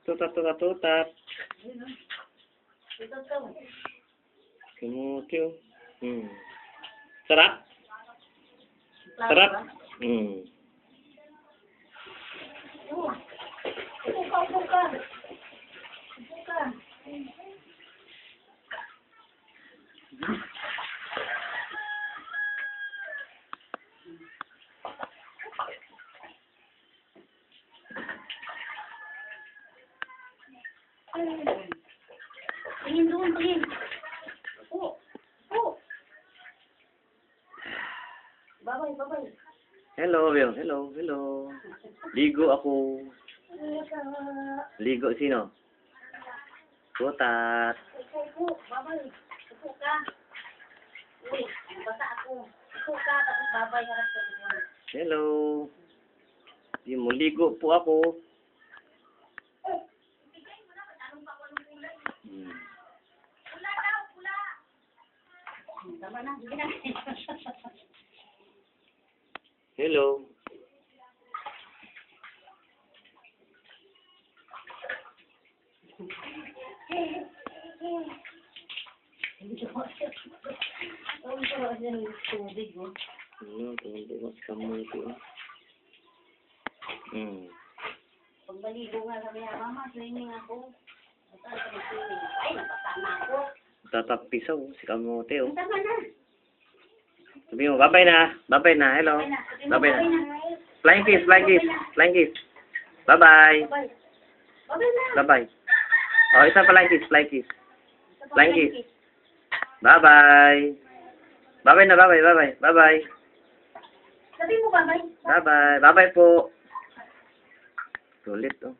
Tutat, tutat, tutat. Kamuti, oh. Sarap? Sarap? Upo ka. Tingin doon, tingin. Upo. Babay. Hello, Bill. Hello. Ligo ako. Ligo sino? Tutat. Upo, babay. Upo ka. Uy, basa ako. Upo ka, tapos babay harap sa likod. Hello. Di mo ligo po ako. Tama na, sige na. Hello. Tubig, oh. Tungkol sa kamuti. Pag maligo nga sabi niya, Mama, swimming ako. Basta ka mag-swimming. Ay, napasa na ako. Tatapisaw si kamuti, oh. Tama na. Sabi mo, babay na. Hello. Babay na. Flying kiss. Bye-bye. Babay na. Bye-bye. Oh, isa pa flying kiss. Flying kiss. Bye-bye. Bye-bye. Sabi mo babay. Bye-bye po. Sulit, oh.